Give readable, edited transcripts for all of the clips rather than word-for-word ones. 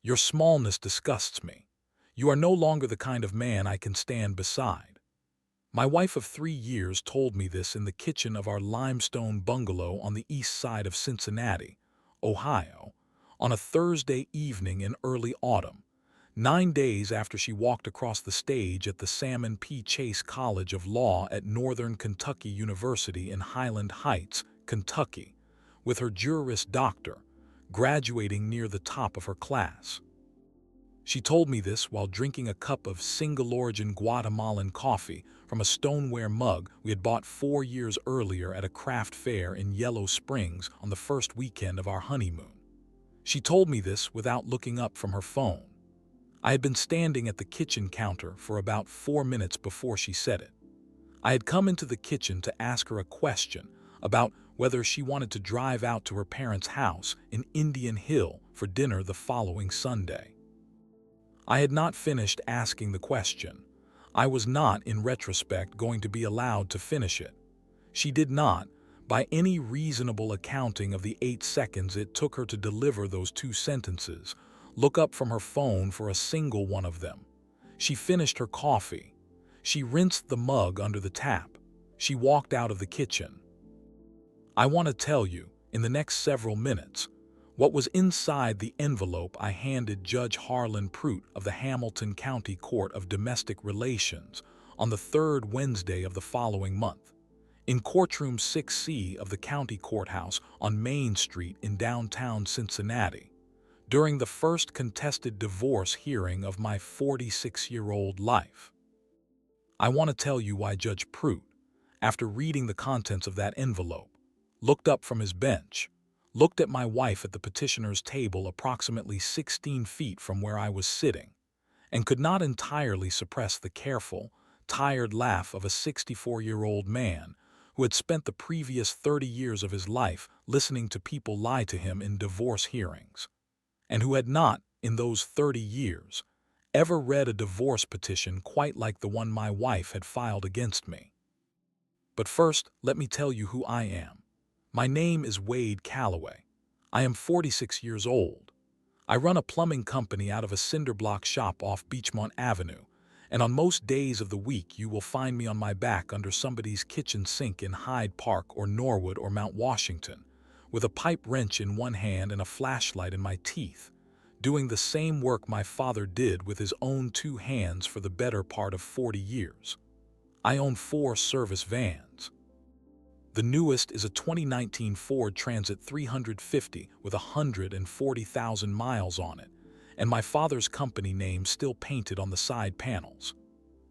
Your smallness disgusts me. You are no longer the kind of man I can stand beside. My wife of 3 years told me this in the kitchen of our limestone bungalow on the east side of Cincinnati, Ohio, on a Thursday evening in early autumn, 9 days after she walked across the stage at the Salmon P. Chase College of Law at Northern Kentucky University in Highland Heights, Kentucky, with her Juris Doctor, graduating near the top of her class. She told me this while drinking a cup of single-origin Guatemalan coffee from a stoneware mug we had bought 4 years earlier at a craft fair in Yellow Springs on the first weekend of our honeymoon. She told me this without looking up from her phone. I had been standing at the kitchen counter for about 4 minutes before she said it. I had come into the kitchen to ask her a question about whether she wanted to drive out to her parents' house in Indian Hill for dinner the following Sunday. I had not finished asking the question. I was not, in retrospect, going to be allowed to finish it. She did not, by any reasonable accounting of the 8 seconds it took her to deliver those 2 sentences, look up from her phone for a single one of them. She finished her coffee. She rinsed the mug under the tap. She walked out of the kitchen. I want to tell you, in the next several minutes, what was inside the envelope I handed Judge Harlan Pruitt of the Hamilton County Court of Domestic Relations on the 3rd Wednesday of the following month, in courtroom 6C of the county courthouse on Main Street in downtown Cincinnati, during the first contested divorce hearing of my 46-year-old life. I want to tell you why Judge Pruitt, after reading the contents of that envelope, looked up from his bench, looked at my wife at the petitioner's table approximately 16 feet from where I was sitting, and could not entirely suppress the careful, tired laugh of a 64-year-old man who had spent the previous 30 years of his life listening to people lie to him in divorce hearings, and who had not, in those 30 years, ever read a divorce petition quite like the one my wife had filed against me. But first, let me tell you who I am. My name is Wade Calloway. I am 46 years old. I run a plumbing company out of a cinder block shop off Beachmont Avenue, and on most days of the week you will find me on my back under somebody's kitchen sink in Hyde Park or Norwood or Mount Washington, with a pipe wrench in one hand and a flashlight in my teeth, doing the same work my father did with his own 2 hands for the better part of 40 years. I own 4 service vans. The newest is a 2019 Ford Transit 350 with 140,000 miles on it, and my father's company name still painted on the side panels.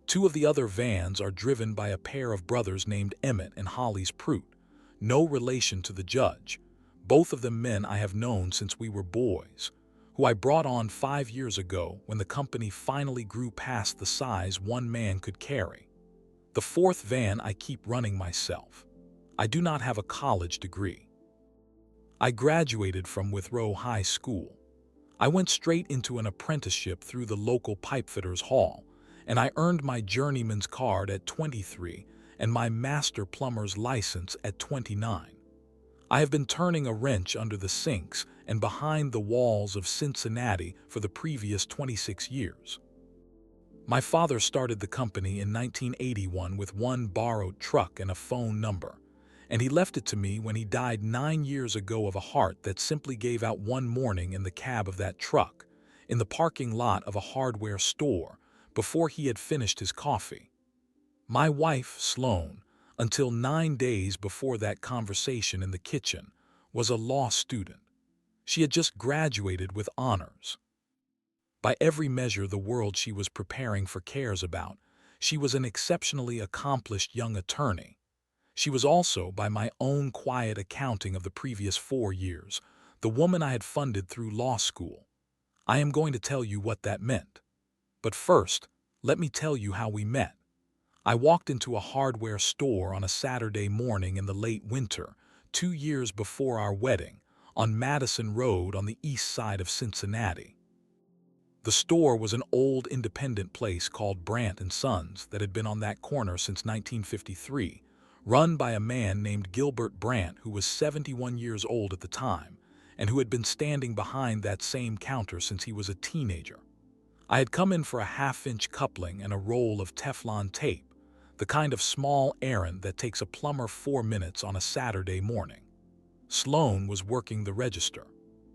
2 of the other vans are driven by a pair of brothers named Emmett and Hollis Pruitt, no relation to the judge, both of them men I have known since we were boys, who I brought on 5 years ago when the company finally grew past the size one man could carry. The 4th van I keep running myself. I do not have a college degree. I graduated from Withrow High School. I went straight into an apprenticeship through the local pipefitters' hall, and I earned my journeyman's card at 23 and my master plumber's license at 29. I have been turning a wrench under the sinks and behind the walls of Cincinnati for the previous 26 years. My father started the company in 1981 with 1 borrowed truck and a phone number, and he left it to me when he died 9 years ago of a heart that simply gave out one morning in the cab of that truck, in the parking lot of a hardware store, before he had finished his coffee. My wife, Sloan, until 9 days before that conversation in the kitchen, was a law student. She had just graduated with honors. By every measure the world she was preparing for cares about, she was an exceptionally accomplished young attorney. She was also, by my own quiet accounting of the previous 4 years, the woman I had funded through law school. I am going to tell you what that meant. But first, let me tell you how we met. I walked into a hardware store on a Saturday morning in the late winter, 2 years before our wedding, on Madison Road on the east side of Cincinnati. The store was an old independent place called Brandt & Sons that had been on that corner since 1953, run by a man named Gilbert Brandt who was 71 years old at the time, and who had been standing behind that same counter since he was a teenager. I had come in for a half-inch coupling and a roll of Teflon tape, the kind of small errand that takes a plumber 4 minutes on a Saturday morning. Sloane was working the register.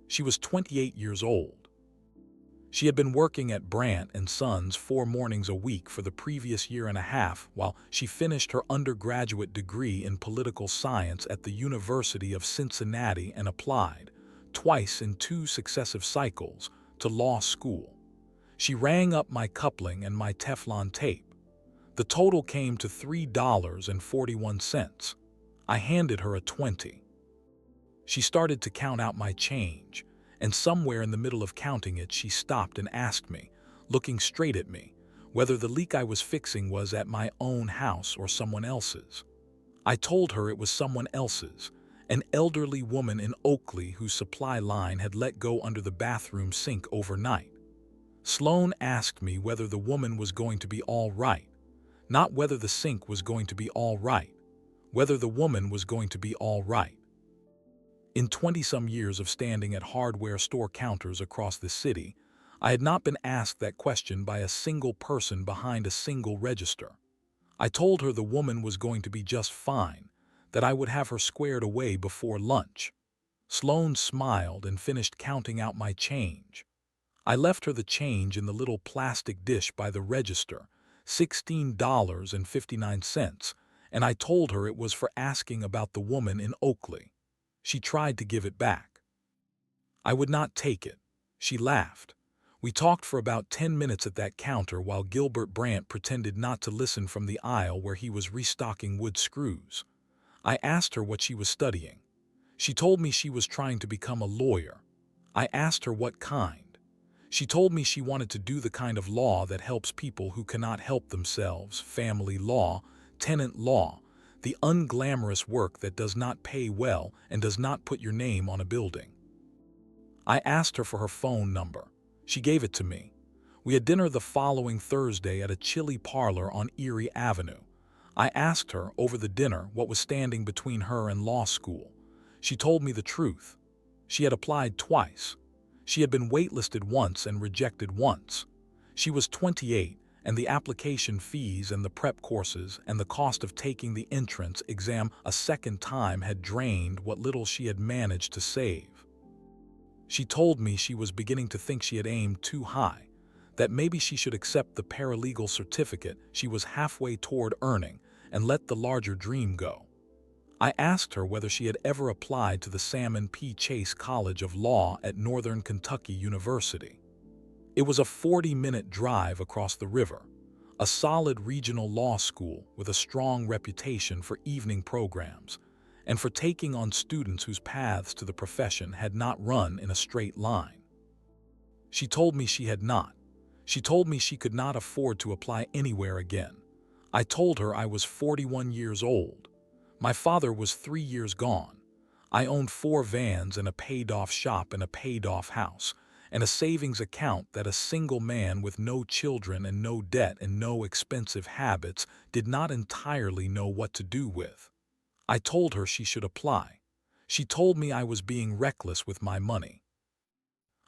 She was 28 years old. She had been working at Brandt & Sons 4 mornings a week for the previous year and a half while she finished her undergraduate degree in political science at the University of Cincinnati and applied, twice in 2 successive cycles, to law school. She rang up my coupling and my Teflon tape. The total came to $3.41. I handed her a 20. She started to count out my change, and somewhere in the middle of counting it she stopped and asked me, looking straight at me, whether the leak I was fixing was at my own house or someone else's. I told her it was someone else's, an elderly woman in Oakley whose supply line had let go under the bathroom sink overnight. Sloane asked me whether the woman was going to be all right, not whether the sink was going to be all right, whether the woman was going to be all right. In 20-some years of standing at hardware store counters across the city, I had not been asked that question by a single person behind a single register. I told her the woman was going to be just fine, that I would have her squared away before lunch. Sloane smiled and finished counting out my change. I left her the change in the little plastic dish by the register, $16.59, and I told her it was for asking about the woman in Oakley. She tried to give it back. I would not take it. She laughed. We talked for about 10 minutes at that counter while Gilbert Brandt pretended not to listen from the aisle where he was restocking wood screws. I asked her what she was studying. She told me she was trying to become a lawyer. I asked her what kind. She told me she wanted to do the kind of law that helps people who cannot help themselves, family law, tenant law, the unglamorous work that does not pay well and does not put your name on a building. I asked her for her phone number. She gave it to me. We had dinner the following Thursday at a chili parlor on Erie Avenue. I asked her over the dinner what was standing between her and law school. She told me the truth. She had applied twice. She had been waitlisted once and rejected once. She was 28, and the application fees and the prep courses and the cost of taking the entrance exam a second time had drained what little she had managed to save. She told me she was beginning to think she had aimed too high, that maybe she should accept the paralegal certificate she was halfway toward earning and let the larger dream go. I asked her whether she had ever applied to the Salmon P. Chase College of Law at Northern Kentucky University. It was a 40-minute drive across the river, a solid regional law school with a strong reputation for evening programs and for taking on students whose paths to the profession had not run in a straight line. She told me she had not. She told me she could not afford to apply anywhere again. I told her I was 41 years old. My father was 3 years gone. I owned 4 vans and a paid-off shop and a paid-off house, and a savings account that a single man with no children and no debt and no expensive habits did not entirely know what to do with. I told her she should apply. She told me I was being reckless with my money.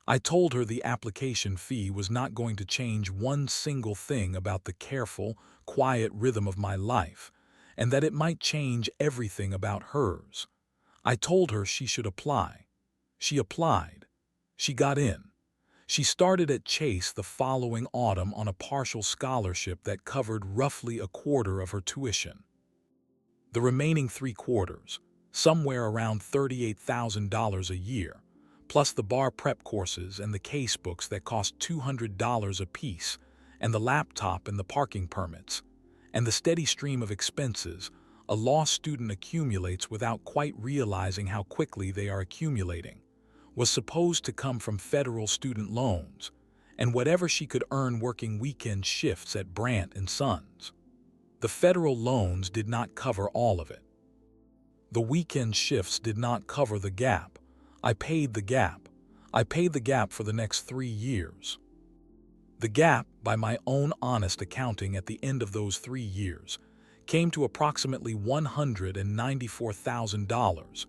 I told her the application fee was not going to change one single thing about the careful, quiet rhythm of my life, and that it might change everything about hers. I told her she should apply. She applied. She got in. She started at Chase the following autumn on a partial scholarship that covered roughly a quarter of her tuition. The remaining 3/4, somewhere around $38,000 a year, plus the bar prep courses and the case books that cost $200 apiece, and the laptop and the parking permits, and the steady stream of expenses a law student accumulates without quite realizing how quickly they are accumulating, was supposed to come from federal student loans, and whatever she could earn working weekend shifts at Brandt & Sons. The federal loans did not cover all of it. The weekend shifts did not cover the gap. I paid the gap. I paid the gap for the next 3 years. The gap, by my own honest accounting at the end of those 3 years, came to approximately $194,000,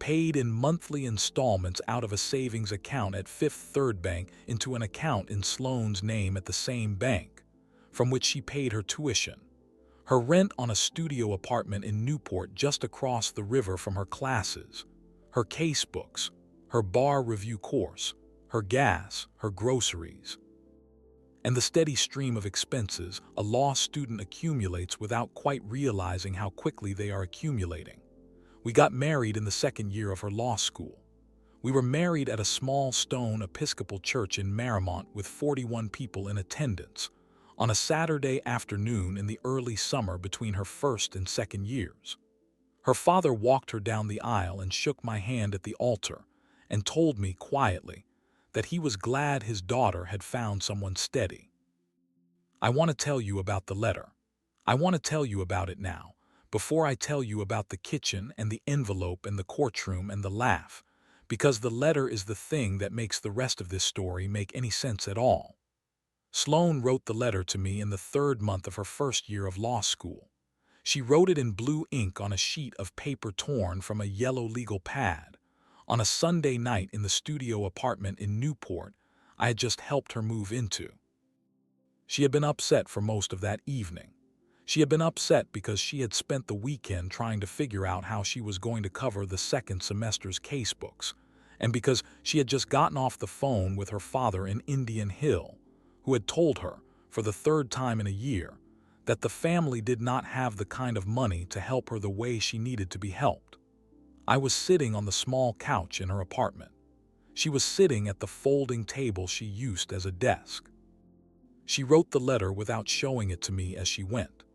paid in monthly installments out of a savings account at Fifth Third Bank into an account in Sloane's name at the same bank, from which she paid her tuition, her rent on a studio apartment in Newport just across the river from her classes, her case books, her bar review course, her gas, her groceries, and the steady stream of expenses a law student accumulates without quite realizing how quickly they are accumulating. We got married in the second year of her law school. We were married at a small stone Episcopal church in Marymount with 41 people in attendance, on a Saturday afternoon in the early summer between her first and second years. Her father walked her down the aisle and shook my hand at the altar and told me quietly that he was glad his daughter had found someone steady. I want to tell you about the letter. I want to tell you about it now, before I tell you about the kitchen and the envelope and the courtroom and the laugh, because the letter is the thing that makes the rest of this story make any sense at all. Sloane wrote the letter to me in the third month of her first year of law school. She wrote it in blue ink on a sheet of paper torn from a yellow legal pad, on a Sunday night in the studio apartment in Newport I had just helped her move into. She had been upset for most of that evening. She had been upset because she had spent the weekend trying to figure out how she was going to cover the second semester's casebooks, and because she had just gotten off the phone with her father in Indian Hill, who had told her, for the third time in a year, that the family did not have the kind of money to help her the way she needed to be helped. I was sitting on the small couch in her apartment. She was sitting at the folding table she used as a desk. She wrote the letter without showing it to me as she went.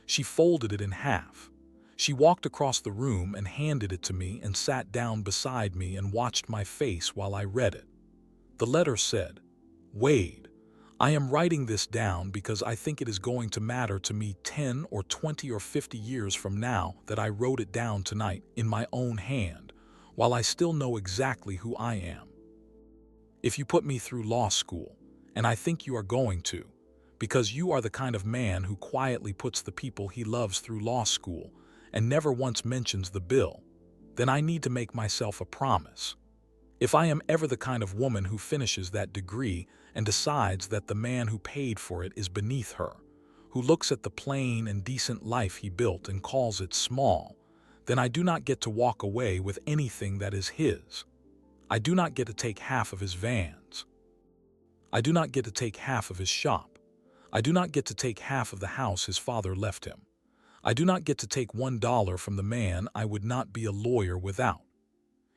She folded it in half. She walked across the room and handed it to me and sat down beside me and watched my face while I read it. The letter said, "Wade, I am writing this down because I think it is going to matter to me 10 or 20 or 50 years from now that I wrote it down tonight in my own hand, while I still know exactly who I am. If you put me through law school, and I think you are going to, because you are the kind of man who quietly puts the people he loves through law school and never once mentions the bill, then I need to make myself a promise. If I am ever the kind of woman who finishes that degree and decides that the man who paid for it is beneath her, who looks at the plain and decent life he built and calls it small, then I do not get to walk away with anything that is his. I do not get to take half of his vans. I do not get to take half of his shop. I do not get to take half of the house his father left him. I do not get to take $1 from the man I would not be a lawyer without.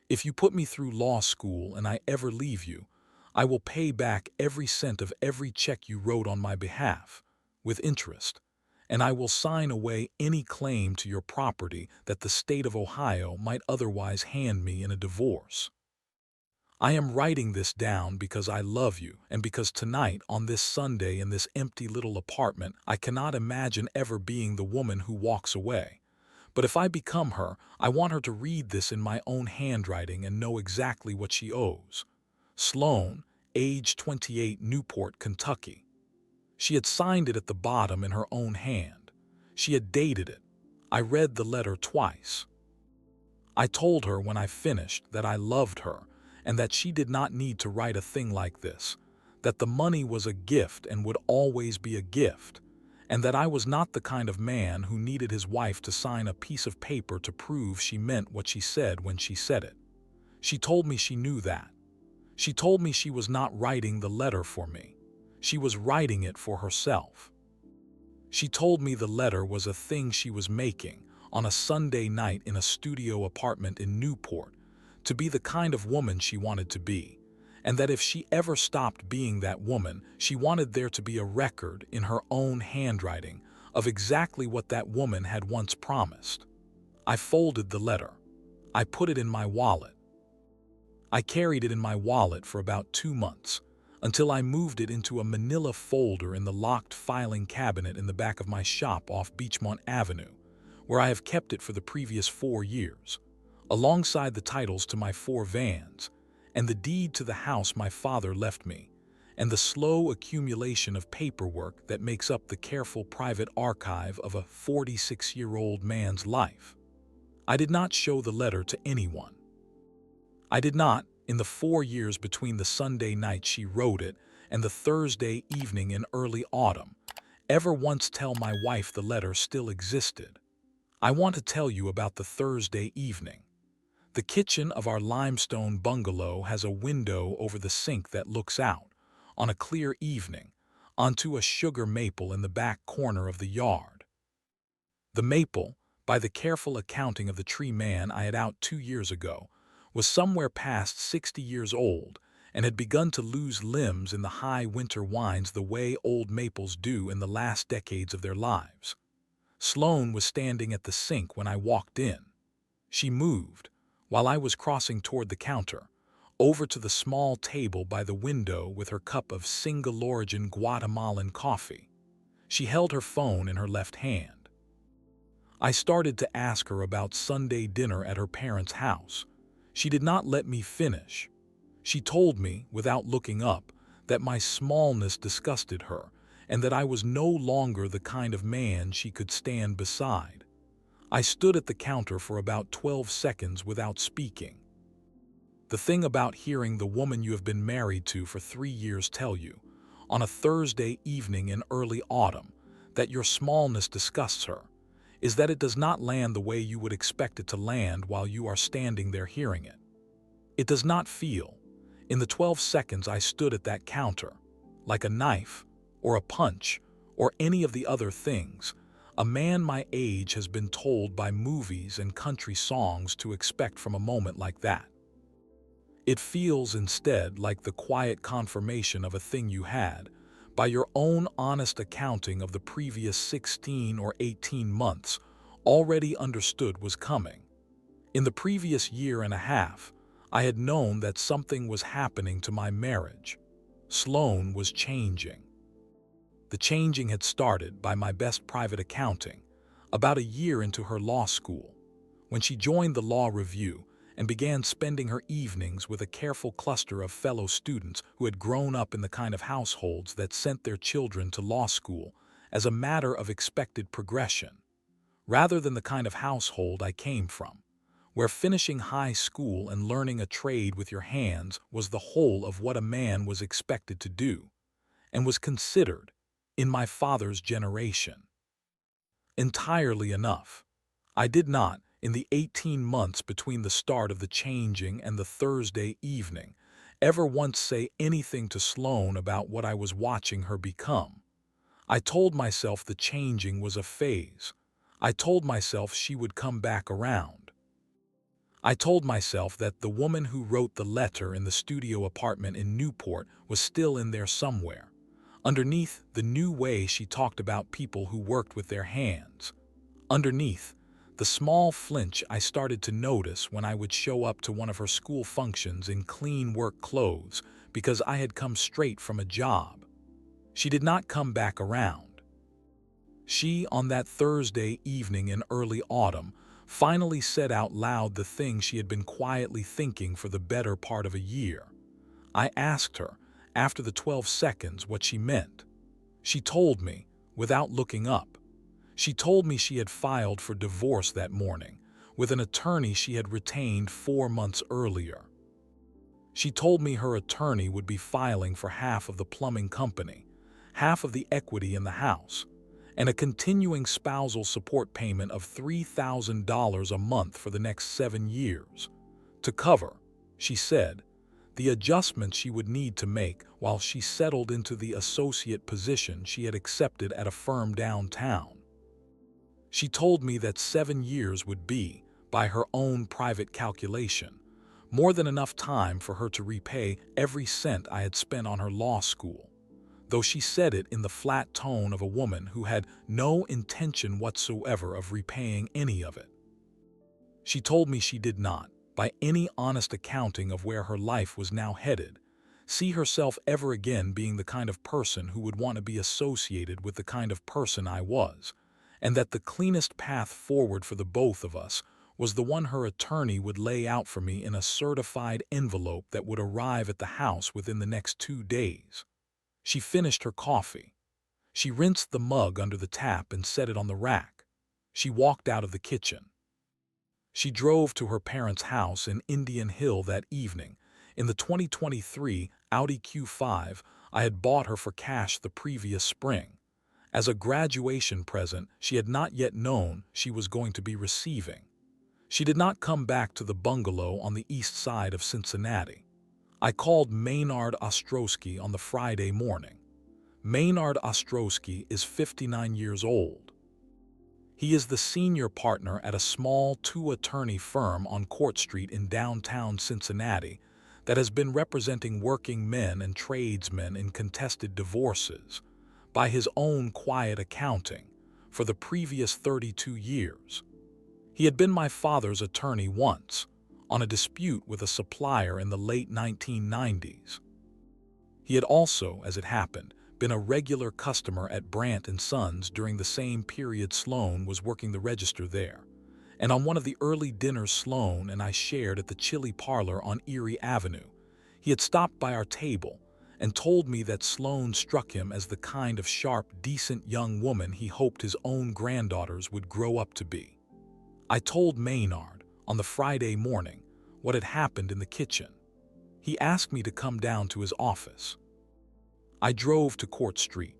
If you put me through law school and I ever leave you, I will pay back every cent of every check you wrote on my behalf, with interest, and I will sign away any claim to your property that the state of Ohio might otherwise hand me in a divorce. I am writing this down because I love you and because tonight, on this Sunday in this empty little apartment, I cannot imagine ever being the woman who walks away. But if I become her, I want her to read this in my own handwriting and know exactly what she owes. Sloane, age 28, Newport, Kentucky. She had signed it at the bottom in her own hand. She had dated it. I read the letter twice. I told her when I finished that I loved her and that she did not need to write a thing like this, that the money was a gift and would always be a gift, and that I was not the kind of man who needed his wife to sign a piece of paper to prove she meant what she said when she said it. She told me she knew that. She told me she was not writing the letter for me. She was writing it for herself. She told me the letter was a thing she was making on a Sunday night in a studio apartment in Newport, to be the kind of woman she wanted to be, and that if she ever stopped being that woman, she wanted there to be a record in her own handwriting of exactly what that woman had once promised. I folded the letter. I put it in my wallet. I carried it in my wallet for about 2 months, until I moved it into a manila folder in the locked filing cabinet in the back of my shop off Beachmont Avenue, where I have kept it for the previous 4 years, alongside the titles to my 4 vans, and the deed to the house my father left me, and the slow accumulation of paperwork that makes up the careful private archive of a 46-year-old man's life. I did not show the letter to anyone. I did not, in the 4 years between the Sunday night she wrote it and the Thursday evening in early autumn, ever once tell my wife the letter still existed. I want to tell you about the Thursday evening. The kitchen of our limestone bungalow has a window over the sink that looks out, on a clear evening, onto a sugar maple in the back corner of the yard. The maple, by the careful accounting of the tree man I had out 2 years ago, was somewhere past 60 years old and had begun to lose limbs in the high winter winds the way old maples do in the last decades of their lives. Sloane was standing at the sink when I walked in. She moved, while I was crossing toward the counter, over to the small table by the window with her cup of single-origin Guatemalan coffee. She held her phone in her left hand. I started to ask her about Sunday dinner at her parents' house. She did not let me finish. She told me, without looking up, that my smallness disgusted her and that I was no longer the kind of man she could stand beside. I stood at the counter for about 12 seconds without speaking. The thing about hearing the woman you have been married to for 3 years tell you, on a Thursday evening in early autumn, that your smallness disgusts her, is that it does not land the way you would expect it to land while you are standing there hearing it. It does not feel, in the 12 seconds I stood at that counter, like a knife, or a punch, or any of the other things a man my age has been told by movies and country songs to expect from a moment like that. It feels instead like the quiet confirmation of a thing you had, by your own honest accounting of the previous 16 or 18 months, already understood was coming. In the previous year and a half, I had known that something was happening to my marriage. Sloane was changing. The changing had started, by my best private accounting, about a year into her law school, when she joined the law review and began spending her evenings with a careful cluster of fellow students who had grown up in the kind of households that sent their children to law school as a matter of expected progression, rather than the kind of household I came from, where finishing high school and learning a trade with your hands was the whole of what a man was expected to do, and was considered, in my father's generation, entirely enough. I did not, in the 18 months between the start of the changing and the Thursday evening, ever once say anything to Sloane about what I was watching her become. I told myself the changing was a phase. I told myself she would come back around. I told myself that the woman who wrote the letter in the studio apartment in Newport was still in there somewhere, underneath the new way she talked about people who worked with their hands, underneath the small flinch I started to notice when I would show up to one of her school functions in clean work clothes because I had come straight from a job. She did not come back around. She, on that Thursday evening in early autumn, finally said out loud the thing she had been quietly thinking for the better part of a year. I asked her, after the 12 seconds, what she meant. She told me, without looking up. She told me she had filed for divorce that morning, with an attorney she had retained 4 months earlier. She told me her attorney would be filing for half of the plumbing company, half of the equity in the house, and a continuing spousal support payment of $3,000 a month for the next 7 years, to cover, she said, the adjustments she would need to make while she settled into the associate position she had accepted at a firm downtown. She told me that 7 years would be, by her own private calculation, more than enough time for her to repay every cent I had spent on her law school, though she said it in the flat tone of a woman who had no intention whatsoever of repaying any of it. She told me she did not, by any honest accounting of where her life was now headed, see herself ever again being the kind of person who would want to be associated with the kind of person I was, and that the cleanest path forward for the both of us was the one her attorney would lay out for me in a certified envelope that would arrive at the house within the next 2 days. She finished her coffee. She rinsed the mug under the tap and set it on the rack. She walked out of the kitchen. She drove to her parents' house in Indian Hill that evening, in the 2023 Audi Q5 I had bought her for cash the previous spring, as a graduation present she had not yet known she was going to be receiving. She did not come back to the bungalow on the east side of Cincinnati. I called Maynard Ostrowski on the Friday morning. Maynard Ostrowski is 59 years old. He is the senior partner at a small two-attorney firm on Court Street in downtown Cincinnati that has been representing working men and tradesmen in contested divorces, by his own quiet accounting, for the previous 32 years. He had been my father's attorney once, on a dispute with a supplier in the late 1990s. He had also, as it happened, been a regular customer at Brandt & Sons during the same period Sloan was working the register there, and on one of the early dinners Sloan and I shared at the Chili Parlor on Erie Avenue, he had stopped by our table and told me that Sloan struck him as the kind of sharp, decent young woman he hoped his own granddaughters would grow up to be. I told Maynard, on the Friday morning, what had happened in the kitchen. He asked me to come down to his office. I drove to Court Street.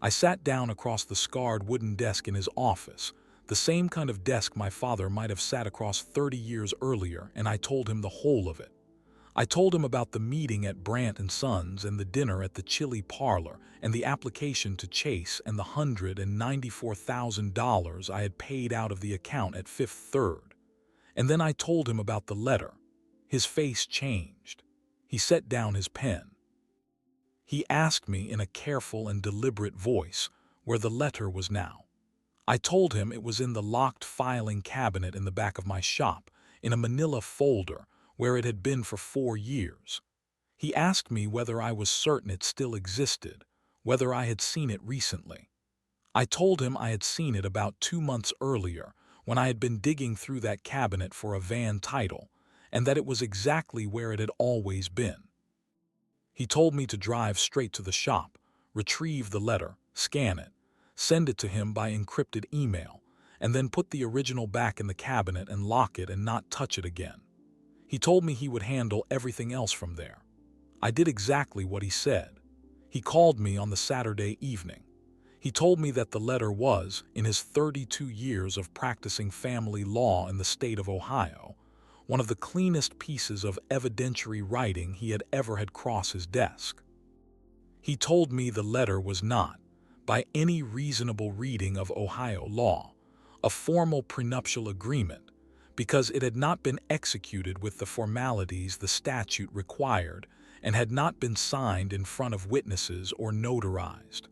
I sat down across the scarred wooden desk in his office, the same kind of desk my father might have sat across 30 years earlier, and I told him the whole of it. I told him about the meeting at Brandt & Sons and the dinner at the Chili Parlor and the application to Chase and the $194,000 I had paid out of the account at Fifth Third. And then I told him about the letter. His face changed. He set down his pen. He asked me in a careful and deliberate voice where the letter was now. I told him it was in the locked filing cabinet in the back of my shop, in a manila folder, where it had been for 4 years. He asked me whether I was certain it still existed, whether I had seen it recently. I told him I had seen it about 2 months earlier, when I had been digging through that cabinet for a van title, and that it was exactly where it had always been. He told me to drive straight to the shop, retrieve the letter, scan it, send it to him by encrypted email, and then put the original back in the cabinet and lock it and not touch it again. He told me he would handle everything else from there. I did exactly what he said. He called me on the Saturday evening. He told me that the letter was, in his 32 years of practicing family law in the state of Ohio, one of the cleanest pieces of evidentiary writing he had ever had cross his desk. He told me the letter was not, by any reasonable reading of Ohio law, a formal prenuptial agreement, because it had not been executed with the formalities the statute required and had not been signed in front of witnesses or notarized.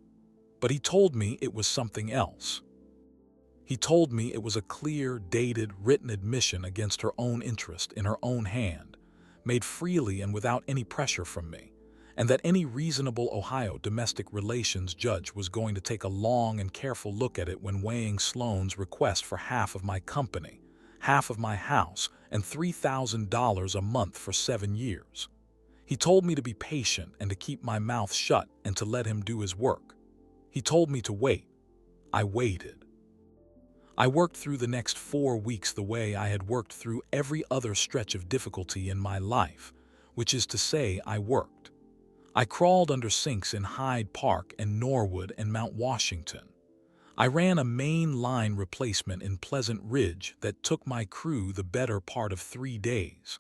But he told me it was something else. He told me it was a clear, dated, written admission against her own interest in her own hand, made freely and without any pressure from me, and that any reasonable Ohio domestic relations judge was going to take a long and careful look at it when weighing Sloan's request for half of my company, half of my house, and $3,000 a month for 7 years. He told me to be patient and to keep my mouth shut and to let him do his work. He told me to wait. I waited. I worked through the next 4 weeks the way I had worked through every other stretch of difficulty in my life, which is to say, I worked. I crawled under sinks in Hyde Park and Norwood and Mount Washington. I ran a main line replacement in Pleasant Ridge that took my crew the better part of 3 days.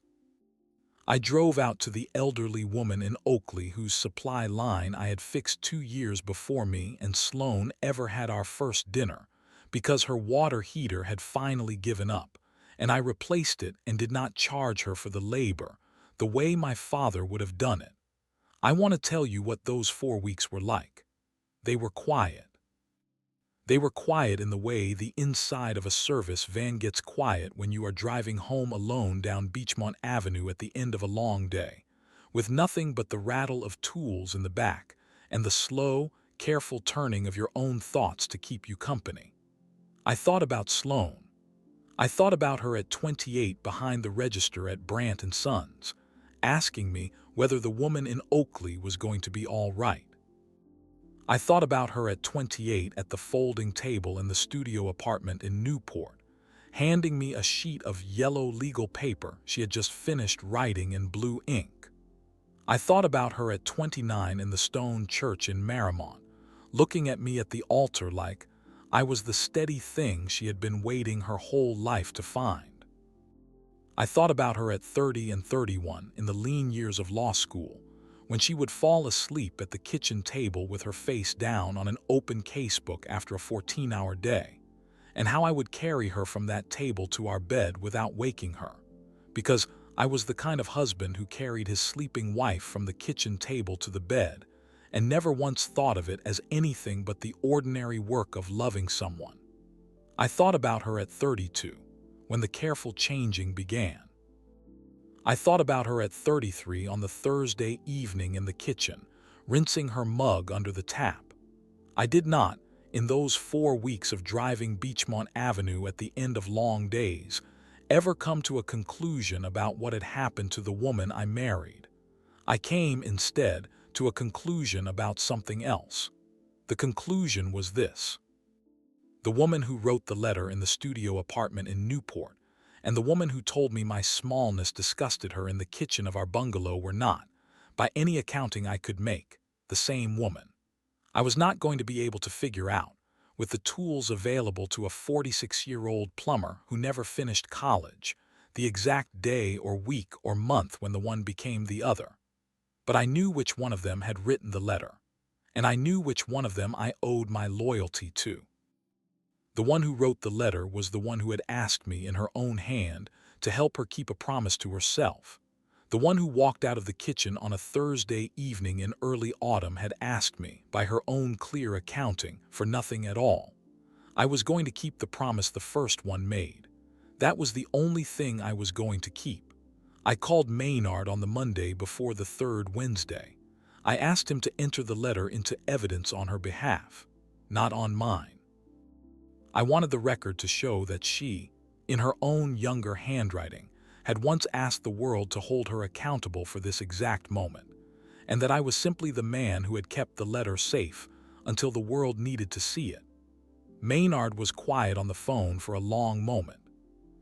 I drove out to the elderly woman in Oakley whose supply line I had fixed 2 years before me and Sloan ever had our first dinner, because her water heater had finally given up, and I replaced it and did not charge her for the labor, the way my father would have done it. I want to tell you what those 4 weeks were like. They were quiet. They were quiet in the way the inside of a service van gets quiet when you are driving home alone down Beachmont Avenue at the end of a long day, with nothing but the rattle of tools in the back and the slow, careful turning of your own thoughts to keep you company. I thought about Sloan. I thought about her at 28 behind the register at Brandt & Sons, asking me whether the woman in Oakley was going to be all right. I thought about her at 28 at the folding table in the studio apartment in Newport, handing me a sheet of yellow legal paper she had just finished writing in blue ink. I thought about her at 29 in the stone church in Marymount, looking at me at the altar like I was the steady thing she had been waiting her whole life to find. I thought about her at 30 and 31 in the lean years of law school, when she would fall asleep at the kitchen table with her face down on an open casebook after a 14-hour day, and how I would carry her from that table to our bed without waking her, because I was the kind of husband who carried his sleeping wife from the kitchen table to the bed and never once thought of it as anything but the ordinary work of loving someone. I thought about her at 32, when the careful changing began. I thought about her at 33 on the Thursday evening in the kitchen, rinsing her mug under the tap. I did not, in those 4 weeks of driving Beachmont Avenue at the end of long days, ever come to a conclusion about what had happened to the woman I married. I came, instead, to a conclusion about something else. The conclusion was this. The woman who wrote the letter in the studio apartment in Newport, and the woman who told me my smallness disgusted her in the kitchen of our bungalow were not, by any accounting I could make, the same woman. I was not going to be able to figure out, with the tools available to a 46-year-old plumber who never finished college, the exact day or week or month when the one became the other. But I knew which one of them had written the letter, and I knew which one of them I owed my loyalty to. The one who wrote the letter was the one who had asked me in her own hand to help her keep a promise to herself. The one who walked out of the kitchen on a Thursday evening in early autumn had asked me, by her own clear accounting, for nothing at all. I was going to keep the promise the first one made. That was the only thing I was going to keep. I called Maynard on the Monday before the third Wednesday. I asked him to enter the letter into evidence on her behalf, not on mine. I wanted the record to show that she, in her own younger handwriting, had once asked the world to hold her accountable for this exact moment, and that I was simply the man who had kept the letter safe until the world needed to see it. Maynard was quiet on the phone for a long moment.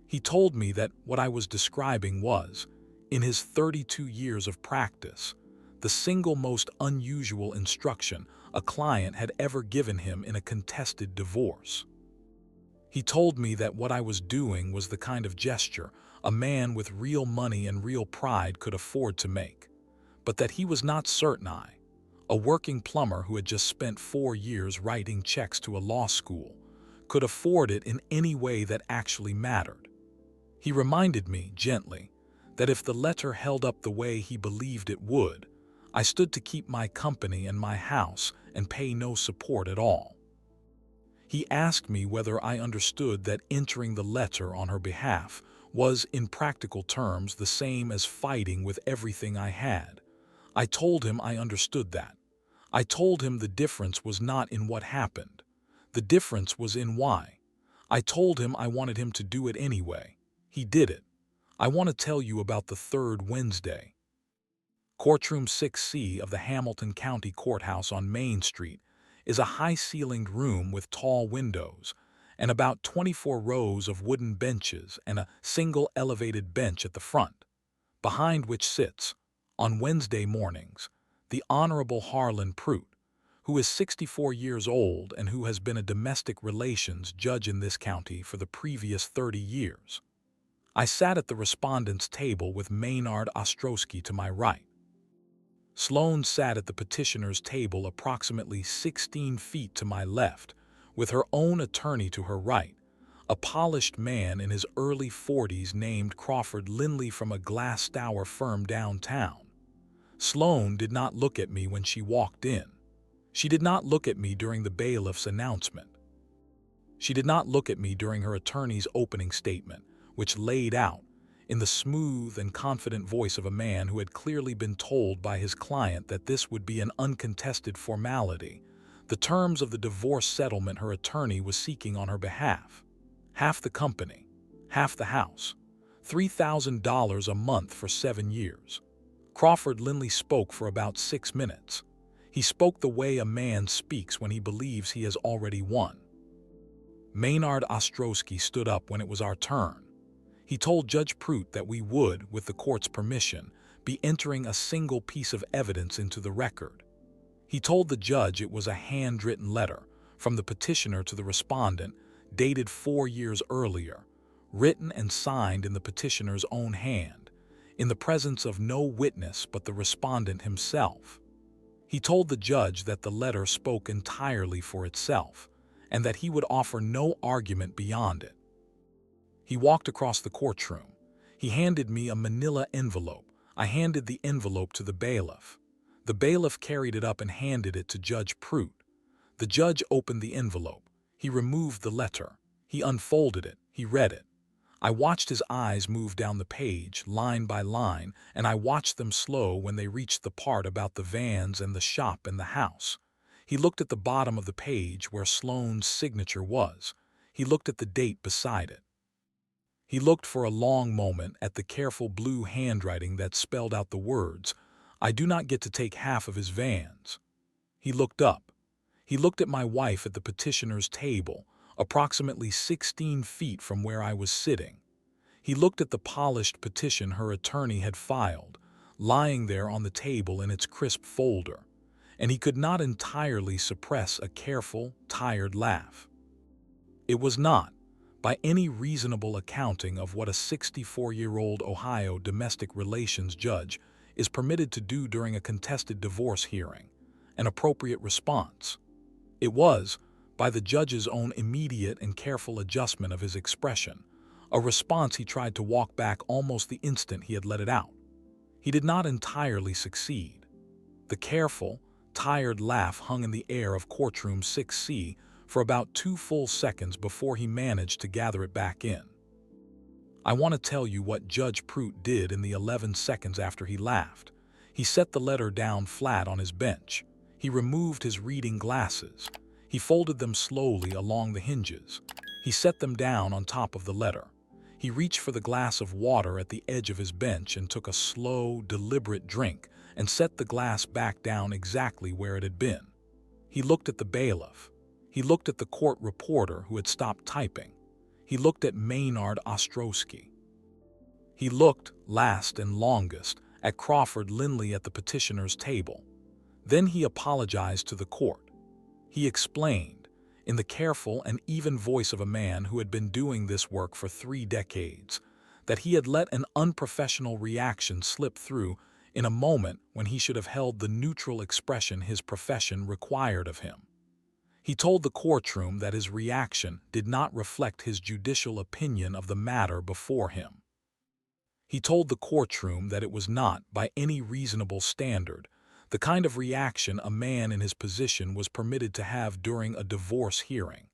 He told me that what I was describing was, in his 32 years of practice, the single most unusual instruction a client had ever given him in a contested divorce. He told me that what I was doing was the kind of gesture a man with real money and real pride could afford to make, but that he was not certain I, a working plumber who had just spent 4 years writing checks to a law school, could afford it in any way that actually mattered. He reminded me, gently, that if the letter held up the way he believed it would, I stood to keep my company and my house and pay no support at all. He asked me whether I understood that entering the letter on her behalf was, in practical terms, the same as fighting with everything I had. I told him I understood that. I told him the difference was not in what happened. The difference was in why. I told him I wanted him to do it anyway. He did it. I want to tell you about the third Wednesday. Courtroom 6C of the Hamilton County Courthouse on Main Street is a high-ceilinged room with tall windows and about 24 rows of wooden benches and a single elevated bench at the front, behind which sits, on Wednesday mornings, the Honorable Harlan Pruitt, who is 64 years old and who has been a domestic relations judge in this county for the previous 30 years. I sat at the respondent's table with Maynard Ostrowski to my right. Sloane sat at the petitioner's table approximately 16 feet to my left, with her own attorney to her right, a polished man in his early 40s named Crawford Lindley from a glass tower firm downtown. Sloane did not look at me when she walked in. She did not look at me during the bailiff's announcement. She did not look at me during her attorney's opening statement, which laid out, in the smooth and confident voice of a man who had clearly been told by his client that this would be an uncontested formality, the terms of the divorce settlement her attorney was seeking on her behalf. Half the company, half the house, $3,000 a month for 7 years. Crawford Lindley spoke for about 6 minutes. He spoke the way a man speaks when he believes he has already won. Maynard Ostrowski stood up when it was our turn. He told Judge Prout that we would, with the court's permission, be entering a single piece of evidence into the record. He told the judge it was a handwritten letter from the petitioner to the respondent, dated 4 years earlier, written and signed in the petitioner's own hand, in the presence of no witness but the respondent himself. He told the judge that the letter spoke entirely for itself, and that he would offer no argument beyond it. He walked across the courtroom. He handed me a manila envelope. I handed the envelope to the bailiff. The bailiff carried it up and handed it to Judge Prout. The judge opened the envelope. He removed the letter. He unfolded it. He read it. I watched his eyes move down the page, line by line, and I watched them slow when they reached the part about the vans and the shop and the house. He looked at the bottom of the page where Sloane's signature was. He looked at the date beside it. He looked for a long moment at the careful blue handwriting that spelled out the words, "I do not get to take half of his vans." He looked up. He looked at my wife at the petitioner's table, approximately 16 feet from where I was sitting. He looked at the polished petition her attorney had filed, lying there on the table in its crisp folder, and he could not entirely suppress a careful, tired laugh. It was not, by any reasonable accounting of what a 64-year-old Ohio domestic relations judge is permitted to do during a contested divorce hearing, an appropriate response. It was, by the judge's own immediate and careful adjustment of his expression, a response he tried to walk back almost the instant he had let it out. He did not entirely succeed. The careful, tired laugh hung in the air of courtroom 6C for about 2 full seconds before he managed to gather it back in. I want to tell you what Judge Prout did in the 11 seconds after he laughed. He set the letter down flat on his bench. He removed his reading glasses. He folded them slowly along the hinges. He set them down on top of the letter. He reached for the glass of water at the edge of his bench and took a slow, deliberate drink and set the glass back down exactly where it had been. He looked at the bailiff. He looked at the court reporter who had stopped typing. He looked at Maynard Ostrowski. He looked, last and longest, at Crawford Lindley at the petitioner's table. Then he apologized to the court. He explained, in the careful and even voice of a man who had been doing this work for 3 decades, that he had let an unprofessional reaction slip through in a moment when he should have held the neutral expression his profession required of him. He told the courtroom that his reaction did not reflect his judicial opinion of the matter before him. He told the courtroom that it was not, by any reasonable standard, the kind of reaction a man in his position was permitted to have during a divorce hearing.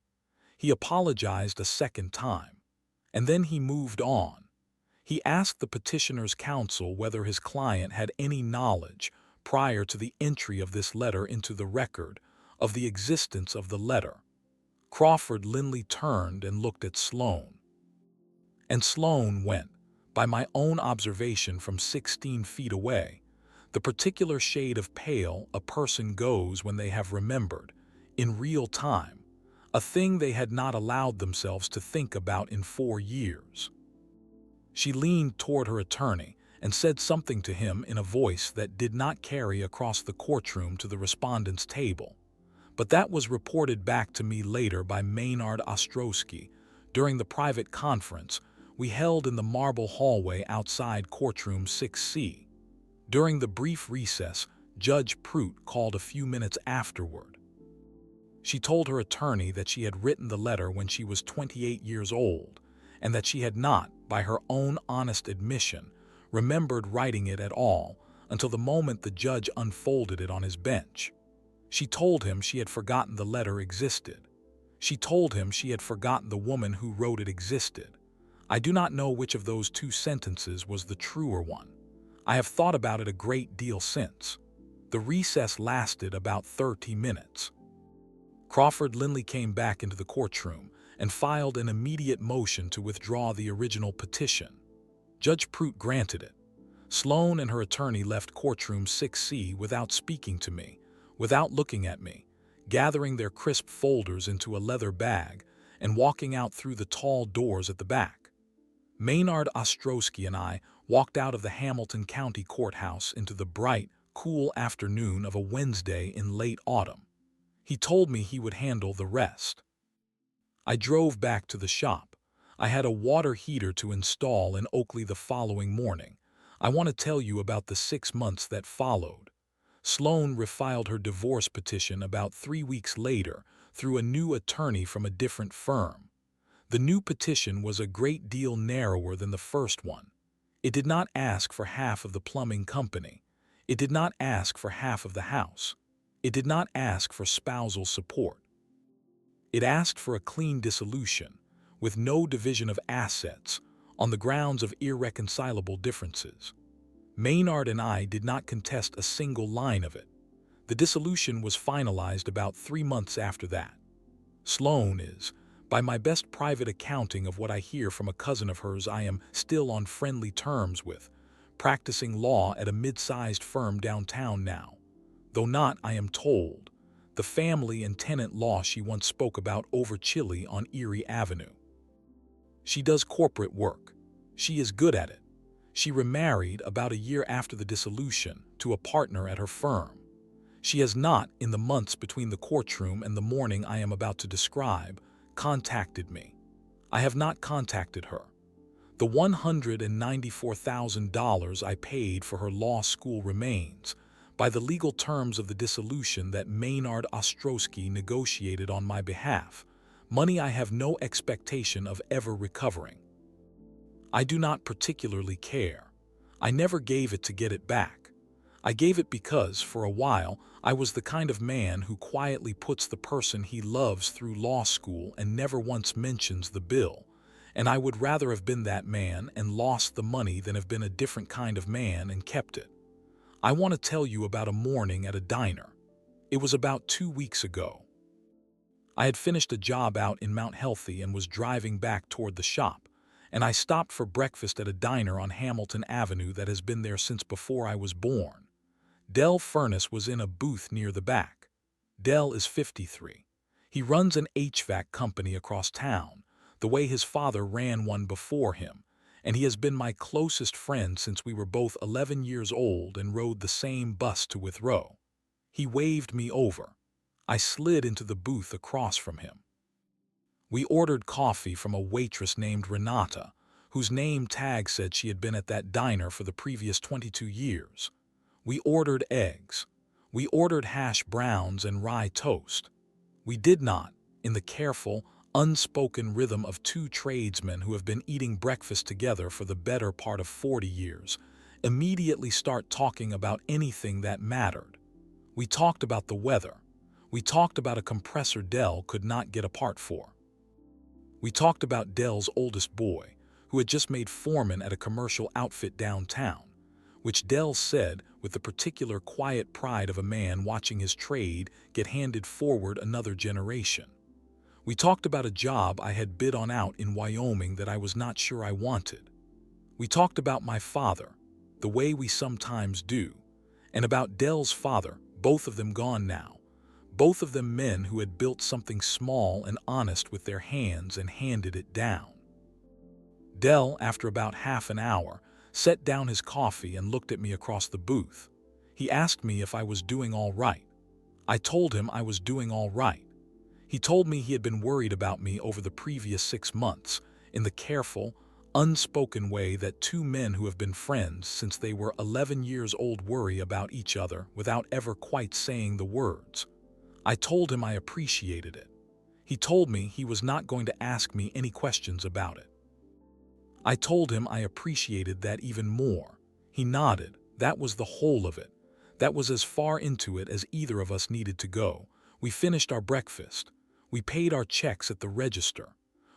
He apologized a second time, and then he moved on. He asked the petitioner's counsel whether his client had any knowledge, prior to the entry of this letter into the record, of the existence of the letter. Crawford Lindley turned and looked at Sloane. And Sloane went, by my own observation from 16 feet away, the particular shade of pale a person goes when they have remembered, in real time, a thing they had not allowed themselves to think about in 4 years. She leaned toward her attorney and said something to him in a voice that did not carry across the courtroom to the respondent's table. But that was reported back to me later by Maynard Ostrowski during the private conference we held in the marble hallway outside courtroom 6C. During the brief recess Judge Prout called a few minutes afterward. She told her attorney that she had written the letter when she was 28 years old, and that she had not, by her own honest admission, remembered writing it at all until the moment the judge unfolded it on his bench. She told him she had forgotten the letter existed. She told him she had forgotten the woman who wrote it existed. I do not know which of those 2 sentences was the truer one. I have thought about it a great deal since. The recess lasted about 30 minutes. Crawford Lindley came back into the courtroom and filed an immediate motion to withdraw the original petition. Judge Prout granted it. Sloane and her attorney left courtroom 6C without speaking to me, without looking at me, gathering their crisp folders into a leather bag, and walking out through the tall doors at the back. Maynard Ostrowski and I walked out of the Hamilton County Courthouse into the bright, cool afternoon of a Wednesday in late autumn. He told me he would handle the rest. I drove back to the shop. I had a water heater to install in Oakley the following morning. I want to tell you about the 6 months that followed. Sloan refiled her divorce petition about 3 weeks later through a new attorney from a different firm. The new petition was a great deal narrower than the first one. It did not ask for half of the plumbing company. It did not ask for half of the house. It did not ask for spousal support. It asked for a clean dissolution, with no division of assets, on the grounds of irreconcilable differences. Maynard and I did not contest a single line of it. The dissolution was finalized about 3 months after that. Sloan is, by my best private accounting of what I hear from a cousin of hers I am still on friendly terms with, practicing law at a mid-sized firm downtown now. Though not, I am told, the family and tenant law she once spoke about over chili on Erie Avenue. She does corporate work. She is good at it. She remarried about a year after the dissolution to a partner at her firm. She has not, in the months between the courtroom and the morning I am about to describe, contacted me. I have not contacted her. The $194,000 I paid for her law school remains, by the legal terms of the dissolution that Maynard Ostrowski negotiated on my behalf, money I have no expectation of ever recovering. I do not particularly care. I never gave it to get it back. I gave it because, for a while, I was the kind of man who quietly puts the person he loves through law school and never once mentions the bill, and I would rather have been that man and lost the money than have been a different kind of man and kept it. I want to tell you about a morning at a diner. It was about 2 weeks ago. I had finished a job out in Mount Healthy and was driving back toward the shop, and I stopped for breakfast at a diner on Hamilton Avenue that has been there since before I was born. Del Furness was in a booth near the back. Del is 53. He runs an HVAC company across town, the way his father ran one before him, and he has been my closest friend since we were both 11 years old and rode the same bus to Withrow. He waved me over. I slid into the booth across from him. We ordered coffee from a waitress named Renata, whose name tag said she had been at that diner for the previous 22 years. We ordered eggs. We ordered hash browns and rye toast. We did not, in the careful, unspoken rhythm of two tradesmen who have been eating breakfast together for the better part of 40 years, immediately start talking about anything that mattered. We talked about the weather. We talked about a compressor Del could not get a part for. We talked about Del's oldest boy, who had just made foreman at a commercial outfit downtown, which Del said with the particular quiet pride of a man watching his trade get handed forward another generation. We talked about a job I had bid on out in Wyoming that I was not sure I wanted. We talked about my father, the way we sometimes do, and about Del's father, both of them gone now, both of them men who had built something small and honest with their hands and handed it down. Del, after about half an hour, set down his coffee and looked at me across the booth. He asked me if I was doing all right. I told him I was doing all right. He told me he had been worried about me over the previous 6 months, in the careful, unspoken way that two men who have been friends since they were 11 years old worry about each other without ever quite saying the words. I told him I appreciated it. He told me he was not going to ask me any questions about it. I told him I appreciated that even more. He nodded. That was the whole of it. That was as far into it as either of us needed to go. We finished our breakfast. We paid our checks at the register.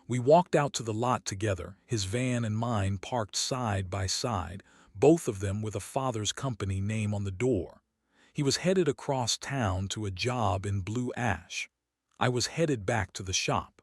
We walked out to the lot together, his van and mine parked side by side, both of them with a father's company name on the door. He was headed across town to a job in Blue Ash. I was headed back to the shop.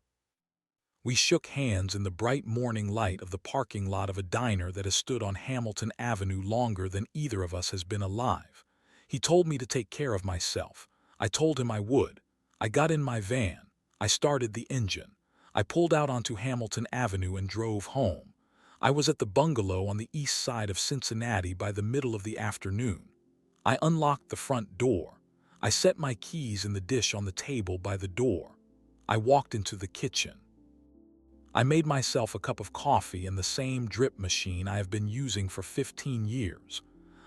We shook hands in the bright morning light of the parking lot of a diner that has stood on Hamilton Avenue longer than either of us has been alive. He told me to take care of myself. I told him I would. I got in my van. I started the engine. I pulled out onto Hamilton Avenue and drove home. I was at the bungalow on the east side of Cincinnati by the middle of the afternoon. I unlocked the front door. I set my keys in the dish on the table by the door. I walked into the kitchen. I made myself a cup of coffee in the same drip machine I have been using for 15 years.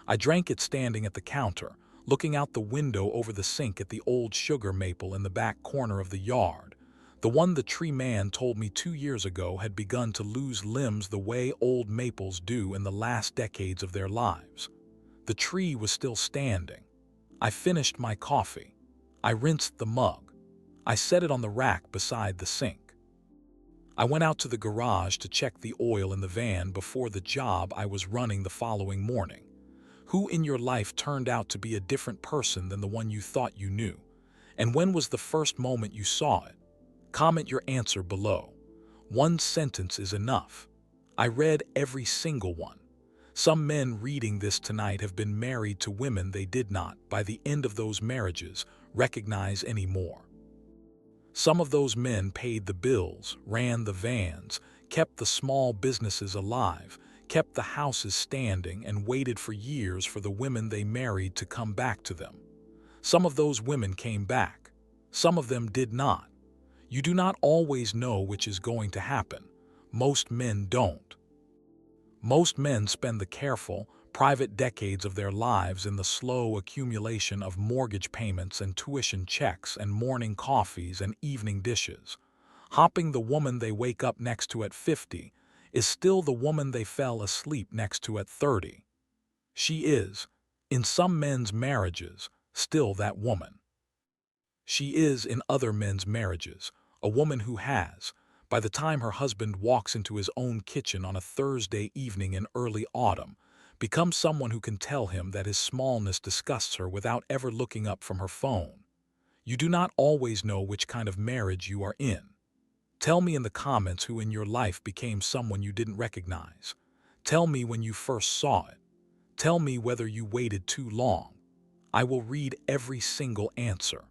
I drank it standing at the counter, looking out the window over the sink at the old sugar maple in the back corner of the yard, the one the tree man told me 2 years ago had begun to lose limbs the way old maples do in the last decades of their lives. The tree was still standing. I finished my coffee. I rinsed the mug. I set it on the rack beside the sink. I went out to the garage to check the oil in the van before the job I was running the following morning. Who in your life turned out to be a different person than the one you thought you knew? And when was the first moment you saw it? Comment your answer below. One sentence is enough. I read every single one. Some men reading this tonight have been married to women they did not, by the end of those marriages, recognize anymore. Some of those men paid the bills, ran the vans, kept the small businesses alive, kept the houses standing, and waited for years for the women they married to come back to them. Some of those women came back. Some of them did not. You do not always know which is going to happen. Most men don't. Most men spend the careful, private decades of their lives in the slow accumulation of mortgage payments and tuition checks and morning coffees and evening dishes. Hopping the woman they wake up next to at 50 is still the woman they fell asleep next to at 30. She is, in some men's marriages, still that woman. She is, in other men's marriages, a woman who has, by the time her husband walks into his own kitchen on a Thursday evening in early autumn, become someone who can tell him that his smallness disgusts her without ever looking up from her phone. You do not always know which kind of marriage you are in. Tell me in the comments who in your life became someone you didn't recognize. Tell me when you first saw it. Tell me whether you waited too long. I will read every single answer.